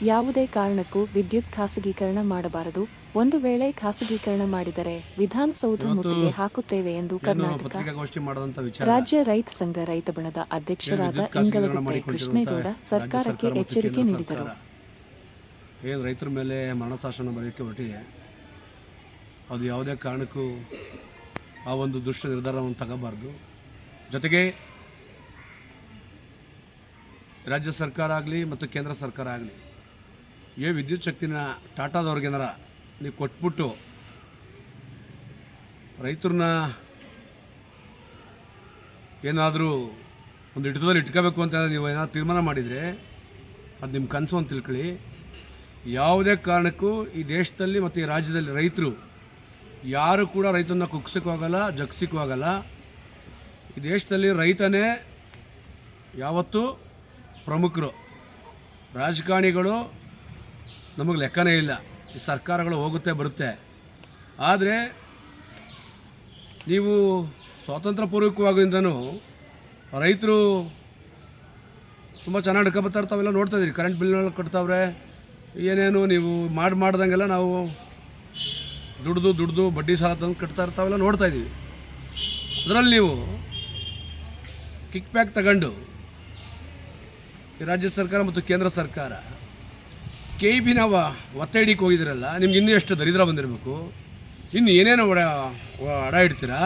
ಯಾವುದೇ ಕಾರಣಕ್ಕೂ ವಿದ್ಯುತ್ ಖಾಸಗೀಕರಣ ಮಾಡಬಾರದು. ಒಂದು ವೇಳೆ ಖಾಸಗೀಕರಣ ಮಾಡಿದರೆ ವಿಧಾನಸೌಧ ಮುತ್ತಿಗೆ ಹಾಕುತ್ತೇವೆ ಎಂದು ಕರ್ನಾಟಕ ರಾಜ್ಯ ರೈತ ಸಂಘ ರೈತ ಬಣದ ಅಧ್ಯಕ್ಷರಾದ ಇಂಗಳಗುಪ್ಪೆ ಕೃಷ್ಣೇಗೌಡ ಸರ್ಕಾರಕ್ಕೆ ಎಚ್ಚರಿಕೆ ನೀಡಿದರು. ಏನು ರೈತರ ಮೇಲೆ ಮರಣಶಾಸನ ಬರೆಯೋಕ್ಕೆ ಹೊರಟಿದೆ, ಅದು ಯಾವುದೇ ಕಾರಣಕ್ಕೂ ಆ ಒಂದು ದುಷ್ಟ ನಿರ್ಧಾರವನ್ನು ತಗೋಬಾರ್ದು. ಜೊತೆಗೆ ರಾಜ್ಯ ಸರ್ಕಾರ ಆಗಲಿ ಮತ್ತು ಕೇಂದ್ರ ಸರ್ಕಾರ ಆಗಲಿ ವಿದ್ಯುತ್ ಶಕ್ತಿನ ಟಾಟಾದವ್ರಿಗೇನಾರ ನೀವು ಕೊಟ್ಬಿಟ್ಟು ರೈತರನ್ನ ಏನಾದರೂ ಒಂದು ಹಿಡಿತದಲ್ಲಿ ಇಟ್ಕೋಬೇಕು ಅಂತ ನೀವು ಏನಾದ್ರು ತೀರ್ಮಾನ ಮಾಡಿದರೆ ಅದು ನಿಮ್ಮ ಕನಸು ಅಂತ ತಿಳ್ಕೊಳ್ಳಿ. ಯಾವುದೇ ಕಾರಣಕ್ಕೂ ಈ ದೇಶದಲ್ಲಿ ಮತ್ತು ಈ ರಾಜ್ಯದಲ್ಲಿ ರೈತರು ಯಾರು ಕೂಡ ರೈತರನ್ನ ಕುಗ್ಸೋಕ್ಕೂ ಆಗಲ್ಲ, ಜಗ್ಸೋಕ್ಕೂ ಆಗಲ್ಲ. ಈ ದೇಶದಲ್ಲಿ ರೈತನೇ ಯಾವತ್ತೂ ಪ್ರಮುಖರು. ರಾಜಕಾರಣಿಗಳು ನಮಗೆ ಲೆಕ್ಕನೇ ಇಲ್ಲ. ಈ ಸರ್ಕಾರಗಳು ಹೋಗುತ್ತೆ ಬರುತ್ತೆ. ಆದರೆ ನೀವು ಸ್ವಾತಂತ್ರ್ಯ ಪೂರ್ವಕವಾಗಿಂದನೂ ರೈತರು ತುಂಬ ಚೆನ್ನಾಗಿ ನಡ್ಕೊಬತ್ತಾ ಇರ್ತಾವೆಲ್ಲ ನೋಡ್ತಾ ಇದ್ದೀರಿ. ಕರೆಂಟ್ ಬಿಲ್ನೆಲ್ಲ ಕಟ್ತಾವ್ರೆ, ಏನೇನು ನೀವು ಮಾಡ್ದಂಗೆಲ್ಲ ನಾವು ದುಡ್ದು ಬಡ್ಡಿ ಸಾಲ ತಂದು ಕಟ್ತಾ ಇರ್ತಾವೆಲ್ಲ ನೋಡ್ತಾ ಇದ್ದೀವಿ. ಅದರಲ್ಲಿ ನೀವು ಕಿಕ್ ಬ್ಯಾಕ್ ತಗೊಂಡು ಈ ರಾಜ್ಯ ಸರ್ಕಾರ ಮತ್ತು ಕೇಂದ್ರ ಸರ್ಕಾರ KEB ನಾವು ಒತ್ತೆ ಹಿಡಿಕ್ಕೆ ಹೋಗಿದ್ದೀರಲ್ಲ, ನಿಮ್ಗೆ ಇನ್ನೂ ಎಷ್ಟು ದರಿದ್ರ ಬಂದಿರಬೇಕು. ಇನ್ನು ಏನೇನು ಅಡ ಇಡ್ತೀರಾ?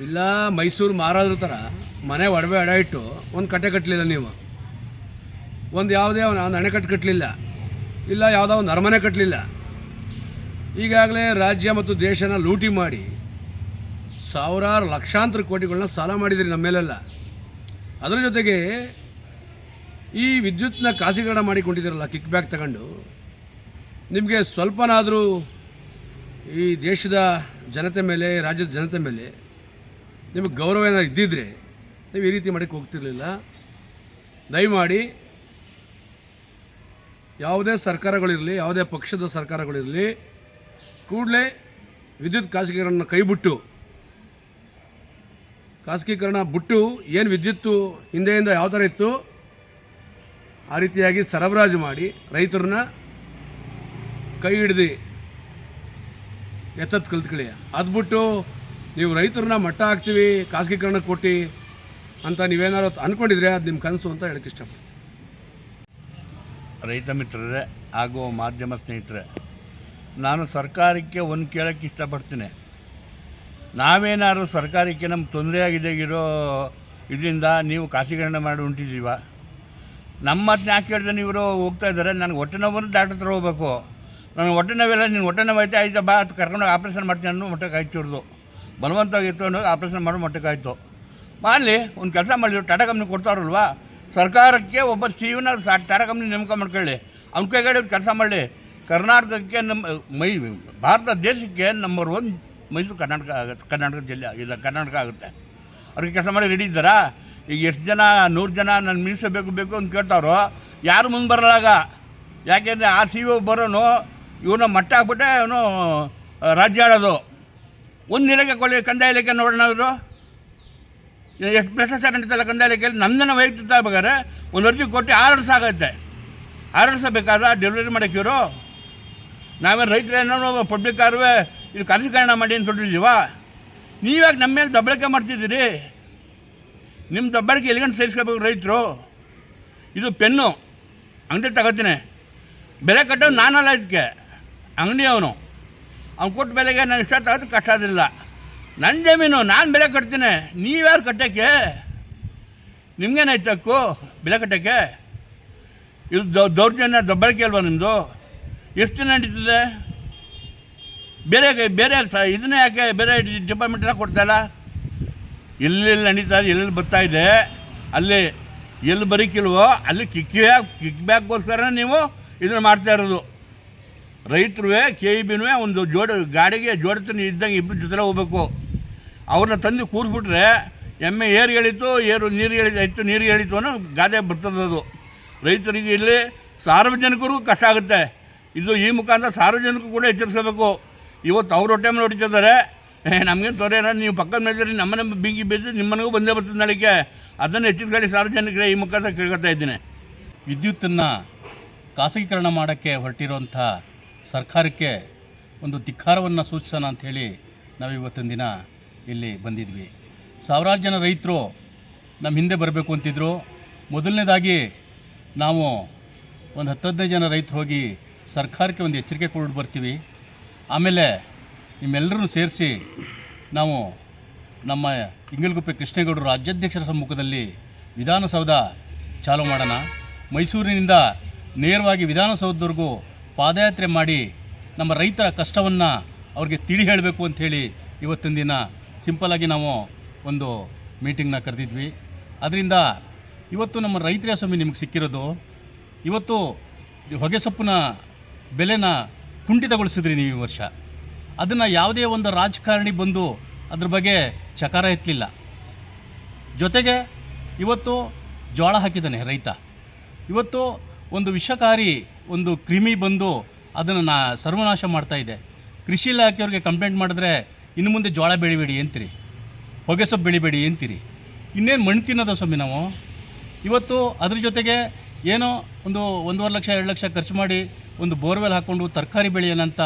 ಇಲ್ಲ ಮೈಸೂರು ಮಾರಾದ್ರ ಥರ ಮನೆ ಒಡವೆ ಅಡ ಇಟ್ಟು ಒಂದು ಕಟ್ಟೆ ಕಟ್ಟಲಿಲ್ಲ, ನೀವು ಒಂದು ಯಾವುದೇ ಒಂದು ಅಣೆಕಟ್ಟು ಕಟ್ಟಲಿಲ್ಲ, ಇಲ್ಲ ಯಾವುದೋ ಒಂದು ಅರಮನೆ ಕಟ್ಟಲಿಲ್ಲ. ಈಗಾಗಲೇ ರಾಜ್ಯ ಮತ್ತು ದೇಶನ ಲೂಟಿ ಮಾಡಿ ಸಾವಿರಾರು ಲಕ್ಷಾಂತರ ಕೋಟಿಗಳನ್ನ ಸಾಲ ಮಾಡಿದಿರಿ ನಮ್ಮ ಮೇಲೆಲ್ಲ. ಅದರ ಜೊತೆಗೆ ಈ ವಿದ್ಯುತ್ನ ಖಾಸಗೀಕರಣ ಮಾಡಿಕೊಂಡಿದ್ದೀರಲ್ಲ ಕಿಕ್ ಬ್ಯಾಕ್ ತಗೊಂಡು, ನಿಮಗೆ ಸ್ವಲ್ಪನಾದರೂ ಈ ದೇಶದ ಜನತೆ ಮೇಲೆ, ರಾಜ್ಯದ ಜನತೆ ಮೇಲೆ ನಿಮಗೆ ಗೌರವ ಏನಾದ್ರು ಇದ್ದಿದ್ದರೆ ನೀವು ಈ ರೀತಿ ಮಾಡೋಕ್ಕೆ ಹೋಗ್ತಿರಲಿಲ್ಲ. ದಯಮಾಡಿ ಯಾವುದೇ ಸರ್ಕಾರಗಳಿರಲಿ, ಯಾವುದೇ ಪಕ್ಷದ ಸರ್ಕಾರಗಳಿರಲಿ, ಕೂಡಲೇ ವಿದ್ಯುತ್ ಖಾಸಗೀಕರಣ ಬಿಟ್ಟು ಏನು ವಿದ್ಯುತ್ತು ಹಿಂದೆಯಿಂದ ಯಾವ ಥರ ಇತ್ತು ಆ ರೀತಿಯಾಗಿ ಸರಬರಾಜು ಮಾಡಿ ರೈತರನ್ನ ಕೈ ಹಿಡ್ದು ಎತ್ತತ್ತು ಕಲ್ತ್ಕೊಳ್ಳಿ. ಅದು ಬಿಟ್ಟು ನೀವು ರೈತರನ್ನ ಮಟ್ಟ ಹಾಕ್ತೀವಿ ಖಾಸಗೀಕರಣ ಕೊಟ್ಟು ಅಂತ ನೀವೇನಾರು ಅಂದ್ಕೊಂಡಿದ್ರೆ ಅದು ನಿಮ್ಮ ಕನಸು ಅಂತ ಹೇಳಕ್ಕೆ ಇಷ್ಟಪಡ್ತೀನಿ. ರೈತ ಮಿತ್ರರೇ ಹಾಗೂ ಮಾಧ್ಯಮ ಸ್ನೇಹಿತರೆ, ನಾನು ಸರ್ಕಾರಕ್ಕೆ ಒಂದು ಕೇಳೋಕ್ಕೆ ಇಷ್ಟಪಡ್ತೀನಿ. ನಾವೇನಾದ್ರು ಸರ್ಕಾರಕ್ಕೆ ನಮ್ಗೆ ತೊಂದರೆ ಆಗಿದೆ ಇರೋ ಇದರಿಂದ ನೀವು ಖಾಸಗೀಕರಣ ಮಾಡಿ ಹೊಂಟಿದ್ದೀವ, ನಮ್ಮ ಮಾತನ್ನ ಯಾಕೆ ಕೇಳಿದ್ರೆ ಇವರು ಹೋಗ್ತಾ ಇದ್ದಾರೆ. ನನಗೆ ಹೊಟ್ಟೆ ನೋವನ್ನು ಡಾಕ್ಟರ್ ಹತ್ರ ಹೋಗ್ಬೇಕು, ನನಗೆ ಹೊಟ್ಟೆ ನೋವೆಲ್ಲ ನೀನು ಹೊಟ್ಟೆ ನೋವು ಐತೆ ಆಯ್ತಾ ಬಾ ಅದು ಕರ್ಕೊಂಡೋಗಿ ಆಪ್ರೇಷನ್ ಮಾಡ್ತೀನಿ ಅನ್ನೋ ಮಟ್ಟಕ್ಕೆ ಆಯ್ತು. ಹಿಡ್ದು ಬಲವಂತವಾಗಿ ಎತ್ಕೊಂಡು ಆಪ್ರೇಷನ್ ಮಾಡೋ ಮಟ್ಟಕ್ಕೆ ಆಯಿತು. ಮಾಡಲಿ, ಒಂದು ಕೆಲಸ ಮಾಡಲಿ, ಟಾಟಾ ಕಂಪ್ನಿ ಕೊಡ್ತಾರಲ್ವ, ಸರ್ಕಾರಕ್ಕೆ ಒಬ್ಬ CEOನ ಟಾಟಾ ಕಂಪ್ನಿ ನೇಮಕ ಮಾಡ್ಕೊಳ್ಳಿ, ಅವ್ನ ಕೈಗಡೆ ಕೆಲಸ ಮಾಡಲಿ. ಕರ್ನಾಟಕಕ್ಕೆ ಭಾರತ ದೇಶಕ್ಕೆ ನಂಬರ್ 1 ಮೈಸೂರು ಕರ್ನಾಟಕ ಜಿಲ್ಲೆ ಇಲ್ಲ ಕರ್ನಾಟಕ ಆಗುತ್ತೆ. ಅವ್ರಿಗೆ ಕೆಲಸ ಮಾಡಿ ರೆಡಿ ಇದ್ದಾರಾ? ಈಗ ಎಷ್ಟು ಜನ 100 ಜನ ನನ್ನ ಮಿನಿಸ್ಟರ್ ಬೇಕು ಅಂತ ಕೇಳ್ತಾರೋ, ಯಾರು ಮುಂದೆ ಬರಲಾಗ. ಯಾಕೆಂದರೆ ಆ CEO ಬರೋನು ಇವನ್ನ ಮಟ್ಟ ಹಾಕ್ಬಿಟ್ಟೆ ಅವನು ರಾಜ್ಯ ಆಳೋದು. ಒಂದು ಇಲಾಖೆ ಕೊಳ್ಳಿ, ಕಂದಾಯ ಇಲಾಖೆ ನೋಡೋಣ, ಅವರು ಎಷ್ಟು ಭ್ರಷ್ಟಾಚಾರ ನಡೀತಲ್ಲ ಕಂದಾಯ ಇಲಾಖೆಯಲ್ಲಿ. ನಮ್ಮನ್ನ ವೈಯಕ್ತಿಕ ಬೇಕಾದ್ರೆ ಒಂದು ಅರ್ಜಿ ಕೊಟ್ಟು 6 ವರ್ಷ ಆಗುತ್ತೆ. 6 ವರ್ಷ ಬೇಕಾದ ಡೆಲಿವರಿ ಮಾಡೋಕ್ಕೆ ಇವರು. ನಾವೇ ರೈತರೇನೋ ಪಬ್ಲಿಕ್ ಕಾರುವೆ ಇದು ಖಾಸಗೀಕರಣ ಮಾಡಿ ಅಂತ ಹೊರಟಿದ್ದೀವ. ನೀವ್ಯಾಕೆ ನಮ್ಮ ಮೇಲೆ ದಬ್ಬಳಿಕೆ ಮಾಡ್ತಿದ್ದೀರಿ? ನಿಮ್ಮ ದಬ್ಬಳಿಕೆ ಎಲ್ಲಿಗಂಟು ಸಹಿಸ್ಕೋಬೇಕು ರೈತರು? ಇದು ಪೆನ್ನು ಅಂಗಡಿ ತಗೋತೀನಿ, ಬೆಲೆ ಕಟ್ಟೋದು ನಾನಲ್ಲ, ಇದಕ್ಕೆ ಅಂಗಡಿ ಅವನು ಕೊಟ್ಟ ಬೆಲೆಗೆ ನಾನು ಇಷ್ಟ ತಗೋದು ಕಷ್ಟ ಆದಿಲ್ಲ. ನನ್ನ ಜಮೀನು, ನಾನು ಬೆಲೆ ಕಟ್ತೀನಿ, ನೀವ್ಯಾರು ಕಟ್ಟೋಕ್ಕೆ? ನಿಮ್ಗೇನಾಯ್ತಕ್ಕು ಬೆಲೆ ಕಟ್ಟೋಕ್ಕೆ? ಇದು ದೌರ್ಜನ್ಯ ದಬ್ಬಳಿಕೆ ಅಲ್ವಾ ನಿಮ್ಮದು? ಎಷ್ಟು ದಿನ ನಡೀತದೆ? ಬೇರೆ ಇದನ್ನೇ ಯಾಕೆ ಬೇರೆ ಡಿಪಾರ್ಟ್ಮೆಂಟೆಲ್ಲ ಕೊಡ್ತಾಯಿಲ್ಲ? ಎಲ್ಲೆಲ್ಲಿ ನಡೀತಾ ಇದೆ, ಎಲ್ಲೆಲ್ಲಿ ಬರ್ತಾಯಿದೆ, ಅಲ್ಲಿ ಎಲ್ಲಿ ಬರೀಕಿಲ್ವೋ ಅಲ್ಲಿ ಕಿಕ್ ಬ್ಯಾಕ್ಗೋಸ್ಕರ ನೀವು ಇದನ್ನು ಮಾಡ್ತಾ ಇರೋದು. ರೈತರು KEBನೂ ಒಂದು ಗಾಡಿಗೆ ಜೋಡತನ ಇದ್ದಂಗೆ ಇಬ್ಬರು ಜೊತೆ ಹೋಗ್ಬೇಕು. ಅವ್ರನ್ನ ತಂದು ಕೂರಿಸ್ಬಿಟ್ರೆ ಎಮ್ಮೆ ನೀರು ಹೇಳಿತು ಅನ್ನೋ ಗಾದೆ ಬರ್ತದದು. ರೈತರಿಗೆ ಇಲ್ಲಿ ಸಾರ್ವಜನಿಕರಿಗೂ ಕಷ್ಟ ಆಗುತ್ತೆ. ಇದು ಈ ಮುಖಾಂತರ ಸಾರ್ವಜನಿಕರು ಕೂಡ ಎಚ್ಚರಿಸಬೇಕು. ಇವತ್ತು ಅವ್ರ ಹೊಟ್ಟೆ ಮೇಲೆ ಹೊಡಿತಿದ್ದಾರೆ, ನಮಗೇನು ತೊಂದರೆ ಇಲ್ಲ, ನೀವು ಪಕ್ಕದ ಮೇಲೆ ನಮ್ಮನೆ ಬಿಂಗಿ ಬಿದ್ದು ನಿಮ್ಮನೆಗೂ ಬಂದೇ ಬರ್ತದೆ ನಾಳಿಕೆ. ಅದನ್ನು ಎಚ್ಚರಿಸ್ಕೊಳ್ಳಿ ಸಾರ್ವಜನಿಕರೇ, ಈ ಮುಖಾಂತರ ಕೇಳ್ಕೊತಾ ಇದ್ದೀನಿ. ವಿದ್ಯುತ್ತನ್ನು ಖಾಸಗೀಕರಣ ಮಾಡೋಕ್ಕೆ ಹೊರಟಿರುವಂಥ ಸರ್ಕಾರಕ್ಕೆ ಒಂದು ಧಿಕ್ಕಾರವನ್ನು ಸೂಚಿಸೋಣ ಅಂಥೇಳಿ ನಾವು ಇವತ್ತಿನ ದಿನ ಇಲ್ಲಿ ಬಂದಿದ್ವಿ. ಸಾವಿರಾರು ಜನ ರೈತರು ನಮ್ಮ ಹಿಂದೆ ಬರಬೇಕು ಅಂತಿದ್ರು. ಮೊದಲನೇದಾಗಿ ನಾವು ಒಂದು 10-15 ಜನ ರೈತರು ಹೋಗಿ ಸರ್ಕಾರಕ್ಕೆ ಒಂದು ಎಚ್ಚರಿಕೆ ಕೊಟ್ಟು ಬರ್ತೀವಿ. ಆಮೇಲೆ ನಿಮ್ಮೆಲ್ಲರೂ ಸೇರಿಸಿ ನಾವು ನಮ್ಮ ಇಂಗಲಗುಪ್ಪೆ ಕೃಷ್ಣೇಗೌಡರು ರಾಜ್ಯಾಧ್ಯಕ್ಷರ ಸಮ್ಮುಖದಲ್ಲಿ ವಿಧಾನಸೌಧ ಚಾಲೂ ಮಾಡೋಣ. ಮೈಸೂರಿನಿಂದ ನೇರವಾಗಿ ವಿಧಾನಸೌಧದವರೆಗೂ ಪಾದಯಾತ್ರೆ ಮಾಡಿ ನಮ್ಮ ರೈತರ ಕಷ್ಟವನ್ನು ಅವ್ರಿಗೆ ತಿಳಿ ಹೇಳಬೇಕು ಅಂಥೇಳಿ ಇವತ್ತಿನ ದಿನ ಸಿಂಪಲಾಗಿ ನಾವು ಒಂದು ಮೀಟಿಂಗ್ನ ಕರೆದಿದ್ವಿ. ಅದರಿಂದ ಇವತ್ತು ನಮ್ಮ ರೈತರ ಸ್ವಾಮಿ ನಿಮಗೆ ಸಿಕ್ಕಿರೋದು, ಇವತ್ತು ಹೊಗೆ ಸೊಪ್ಪಿನ ಬೆಲೆನ ಕುಂಠಿತಗೊಳಿಸಿದ್ರಿ ನೀವು ಈ ವರ್ಷ. ಅದನ್ನು ಯಾವುದೇ ಒಂದು ರಾಜಕಾರಣಿ ಬಂದು ಅದ್ರ ಬಗ್ಗೆ ಚಕಾರ ಎತ್ತಲಿಲ್ಲ. ಜೊತೆಗೆ ಇವತ್ತು ಜೋಳ ಹಾಕಿದ್ದಾನೆ ರೈತ. ಇವತ್ತು ಒಂದು ವಿಷಕಾರಿ ಒಂದು ಕ್ರಿಮಿ ಬಂದು ಅದನ್ನು ಸರ್ವನಾಶ ಮಾಡ್ತಾಯಿದೆ. ಕೃಷಿ ಇಲಾಖೆಯವ್ರಿಗೆ ಕಂಪ್ಲೇಂಟ್ ಮಾಡಿದ್ರೆ ಇನ್ನು ಮುಂದೆ ಜೋಳ ಬೆಳಿಬೇಡಿ ಅಂತೀರಿ, ಹೊಗೆ ಸೊಪ್ಪು ಬೆಳಿಬೇಡಿ ಅಂತೀರಿ. ಇನ್ನೇನು ಮಣ್ಣು ತಿನ್ನೋದು ಸ್ವಾಮಿ ನಾವು. ಇವತ್ತು ಅದ್ರ ಜೊತೆಗೆ ಏನೋ ಒಂದು 1.5 ಲಕ್ಷ 2 ಲಕ್ಷ ಖರ್ಚು ಮಾಡಿ ಒಂದು ಬೋರ್ವೆಲ್ ಹಾಕ್ಕೊಂಡು ತರಕಾರಿ ಬೆಳೆಯೋಣಂತ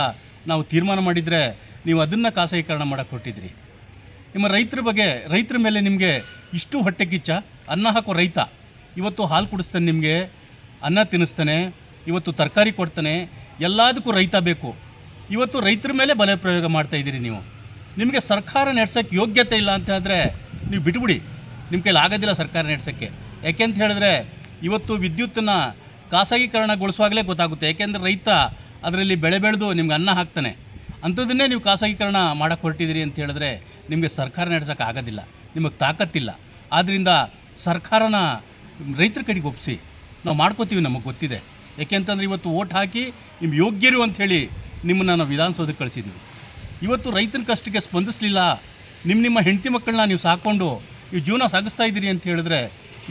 ನಾವು ತೀರ್ಮಾನ ಮಾಡಿದರೆ ನೀವು ಅದನ್ನು ಖಾಸಗೀಕರಣ ಮಾಡೋಕ್ಕೆ ಹೊರಟಿದ್ರಿ. ನಿಮ್ಮ ರೈತರ ಮೇಲೆ ನಿಮಗೆ ಇಷ್ಟು ಹೊಟ್ಟೆ ಕಿಚ್ಚ. ಅನ್ನ ಹಾಕೋ ರೈತ ಇವತ್ತು ಹಾಲು ಕುಡಿಸ್ತಾನೆ, ನಿಮಗೆ ಅನ್ನ ತಿನ್ನಿಸ್ತಾನೆ, ಇವತ್ತು ತರಕಾರಿ ಕೊಡ್ತಾನೆ, ಎಲ್ಲದಕ್ಕೂ ರೈತ ಬೇಕು. ಇವತ್ತು ರೈತರ ಮೇಲೆ ಬಲ ಪ್ರಯೋಗ ಮಾಡ್ತಾಯಿದ್ದೀರಿ ನೀವು. ನಿಮಗೆ ಸರ್ಕಾರ ನಡೆಸೋಕ್ಕೆ ಯೋಗ್ಯತೆ ಇಲ್ಲ ಅಂತ ಹೇಳಿದ್ರೆ ನೀವು ಬಿಟ್ಬಿಡಿ. ನಿಮ್ಮ ಕೈಲಿ ಆಗೋದಿಲ್ಲ ಸರ್ಕಾರ ನಡೆಸೋಕ್ಕೆ. ಯಾಕೆಂತ ಹೇಳಿದ್ರೆ ಇವತ್ತು ವಿದ್ಯುತ್ತನ್ನು ಖಾಸಗೀಕರಣಗೊಳಿಸುವಾಗಲೇ ಗೊತ್ತಾಗುತ್ತೆ. ಯಾಕೆಂದರೆ ರೈತ ಅದರಲ್ಲಿ ಬೆಳೆ ಬೆಳೆದು ನಿಮ್ಗೆ ಅನ್ನ ಹಾಕ್ತಾನೆ. ಅಂಥದ್ದನ್ನೇ ನೀವು ಖಾಸಗೀಕರಣ ಮಾಡೋಕ್ಕೆ ಹೊರಟಿದ್ದೀರಿ ಅಂತ ಹೇಳಿದ್ರೆ ನಿಮಗೆ ಸರ್ಕಾರ ನಡೆಸೋಕ್ಕೆ ಆಗೋದಿಲ್ಲ, ನಿಮಗೆ ತಾಕತ್ತಿಲ್ಲ. ಆದ್ದರಿಂದ ಸರ್ಕಾರನ ರೈತರ ಕಡೆಗೆ ಒಪ್ಪಿಸಿ ನಾವು ಮಾಡ್ಕೋತೀವಿ, ನಮಗೆ ಗೊತ್ತಿದೆ. ಯಾಕೆಂತಂದರೆ ಇವತ್ತು ಓಟ್ ಹಾಕಿ ನಿಮ್ಮ ಯೋಗ್ಯರು ಅಂಥೇಳಿ ನಿಮ್ಮನ್ನು ನಾವು ವಿಧಾನಸೌಧಕ್ಕೆ ಕಳಿಸಿದ್ದೀವಿ. ಇವತ್ತು ರೈತನ ಕಷ್ಟಕ್ಕೆ ಸ್ಪಂದಿಸಲಿಲ್ಲ, ನಿಮ್ಮ ಹೆಂಡತಿ ಮಕ್ಕಳನ್ನ ನೀವು ಸಾಕ್ಕೊಂಡು ನೀವು ಜೀವನ ಸಾಗಿಸ್ತಾ ಇದ್ದೀರಿ ಅಂತ ಹೇಳಿದ್ರೆ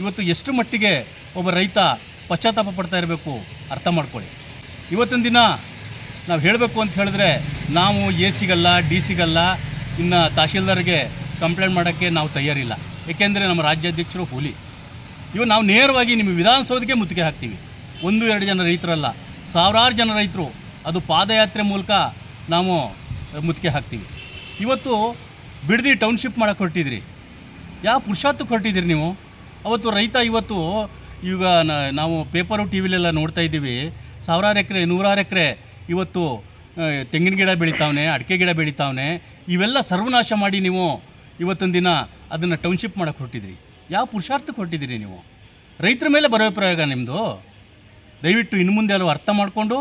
ಇವತ್ತು ಎಷ್ಟು ಮಟ್ಟಿಗೆ ಒಬ್ಬ ರೈತ ಪಶ್ಚಾತ್ತಾಪ ಪಡ್ತಾ ಇರಬೇಕು ಅರ್ಥ ಮಾಡ್ಕೊಳ್ಳಿ. ಇವತ್ತಿನ ದಿನ ನಾವು ಹೇಳಬೇಕು ಅಂತ ಹೇಳಿದ್ರೆ ನಾವು ಸಿಗಲ್ಲ, ಸಿಗಲ್ಲ, ಇನ್ನು ತಹಶೀಲ್ದಾರ್ಗೆ ಕಂಪ್ಲೇಂಟ್ ಮಾಡೋಕ್ಕೆ ನಾವು ತಯಾರಿಲ್ಲ. ಏಕೆಂದರೆ ನಮ್ಮ ರಾಜ್ಯಾಧ್ಯಕ್ಷರು ಹುಲಿ. ನಾವು ನೇರವಾಗಿ ನಿಮ್ಮ ವಿಧಾನಸೌಧಕ್ಕೆ ಮುತ್ತಿಗೆ ಹಾಕ್ತೀವಿ. 1-2 ಜನ ರೈತರಲ್ಲ, ಸಾವಿರಾರು ಜನ ರೈತರು, ಅದು ಪಾದಯಾತ್ರೆ ಮೂಲಕ ನಾವು ಮುತ್ತಿಗೆ ಹಾಕ್ತೀವಿ. ಇವತ್ತು ಬಿಡದಿ ಟೌನ್ಶಿಪ್ ಮಾಡೋಕ್ಕೆ ಹೊರಟಿದ್ರಿ. ಯಾವ ಪುರುಷಾರ್ಥಕ್ಕೆ ಹೊರಟಿದ್ದೀರಿ ನೀವು? ಅವತ್ತು ರೈತ ಇವತ್ತು ಈಗ ನಾವು ಪೇಪರು ಟಿ ವಿಲೆಲ್ಲ ನೋಡ್ತಾ ಇದ್ದೀವಿ, 1000 ಎಕರೆ 100 ಎಕರೆ ಇವತ್ತು ತೆಂಗಿನ ಗಿಡ ಬೆಳಿತಾವನೆ, ಅಡಿಕೆ ಗಿಡ ಬೆಳಿತಾವನೆ. ಇವೆಲ್ಲ ಸರ್ವನಾಶ ಮಾಡಿ ನೀವು ಇವತ್ತೊಂದು ದಿನ ಅದನ್ನು ಟೌನ್ಶಿಪ್ ಮಾಡೋಕ್ಕೆ ಹೊರಟಿದ್ರಿ. ಯಾವ ಪುರುಷಾರ್ಥಕ್ಕೆ ಹೊರಟಿದ್ದೀರಿ ನೀವು? ರೈತರ ಮೇಲೆ ಬರೋ ಪ್ರಯೋಗ ನಿಮ್ಮದು. ದಯವಿಟ್ಟು ಇನ್ನು ಮುಂದೆ ಅಲ್ಲೂ ಅರ್ಥ ಮಾಡಿಕೊಂಡು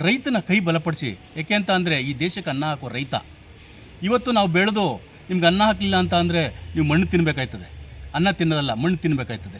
ರೈತನ ಕೈ ಬಲಪಡಿಸಿ. ಏಕೆ ಅಂತ ಅಂದರೆ ಈ ದೇಶಕ್ಕೆ ಅನ್ನ ಹಾಕೋ ರೈತ. ಇವತ್ತು ನಾವು ಬೆಳೆದು ನಿಮ್ಗೆ ಅನ್ನ ಹಾಕಲಿಲ್ಲ ಅಂತ ಅಂದರೆ ನೀವು ಮಣ್ಣು ತಿನ್ನಬೇಕಾಯ್ತದೆ. ಅನ್ನ ತಿನ್ನೋದಲ್ಲ, ಮಣ್ಣು ತಿನ್ನಬೇಕಾಯ್ತದೆ.